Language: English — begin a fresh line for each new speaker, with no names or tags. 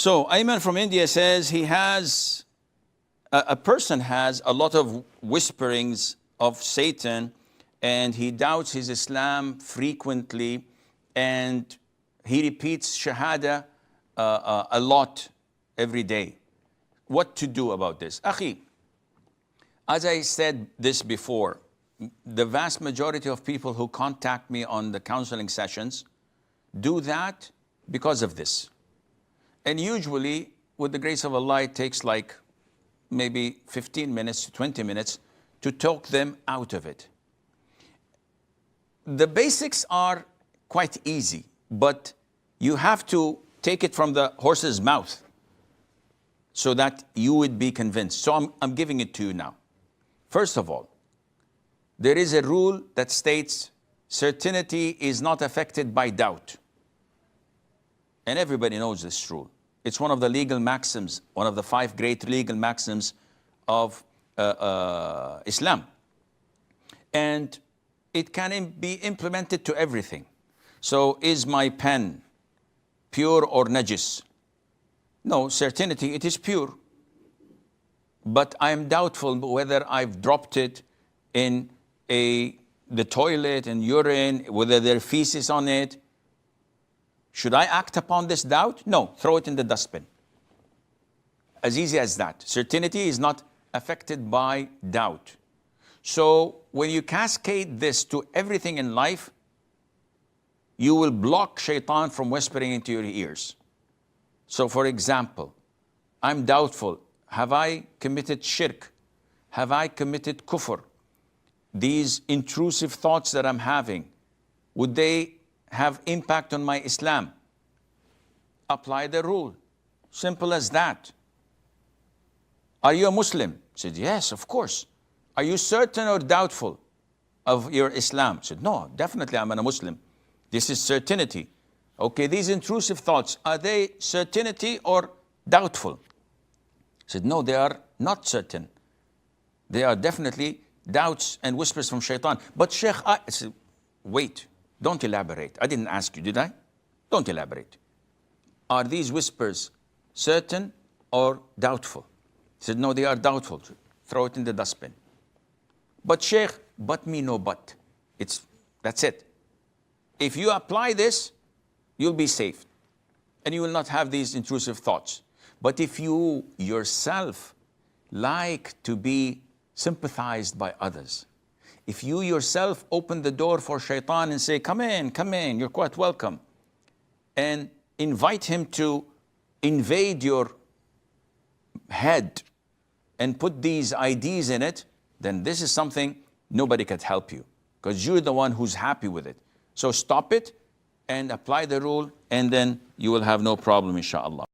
So Ayman from India says he has, a person has a lot of whisperings of Satan, and he doubts his Islam frequently, and he repeats Shahada a lot every day. What to do about this? Akhi, as I said this before, the vast majority of people who contact me on the counseling sessions do that because of this. And usually, with the grace of Allah, it takes like maybe 15 minutes to 20 minutes to talk them out of it. The basics are quite easy, but you have to take it from the horse's mouth so that you would be convinced. So I'm giving it to you now. First of all, there is a rule that states certainty is not affected by doubt. And everybody knows this rule. It's one of the legal maxims, one of the 5 great legal maxims of Islam. And it can be implemented to everything. So is my pen pure or najis? No, certainty, it is pure. But I am doubtful whether I've dropped it in the toilet and urine, whether there are feces on it. Should I act upon this doubt? No, throw it in the dustbin. As easy as that. Certainty is not affected by doubt. So when you cascade this to everything in life, you will block shaitan from whispering into your ears. So for example, I'm doubtful. Have I committed shirk? Have I committed kufr? These intrusive thoughts that I'm having, would they have impact on my Islam? Apply the rule. Simple as that. Are you a Muslim? I said, yes, of course. Are you certain or doubtful of your Islam? I said, no, definitely I'm a Muslim. This is certainty. Okay, these intrusive thoughts, are they certainty or doubtful? I said, no, they are not certain. They are definitely doubts and whispers from shaitan. But Sheikh, I said, wait, don't elaborate. I didn't ask you, did I? Don't elaborate. Are these whispers certain or doubtful? He said, no, they are doubtful. Throw it in the dustbin. But Sheikh, but me no but. That's it. If you apply this, you'll be safe. And you will not have these intrusive thoughts. But if you yourself like to be sympathized by others, if you yourself open the door for shaitan and say, come in, you're quite welcome, and invite him to invade your head and put these ideas in it, then this is something nobody can help you, because you're the one who's happy with it. So stop it and apply the rule, and then you will have no problem, inshallah.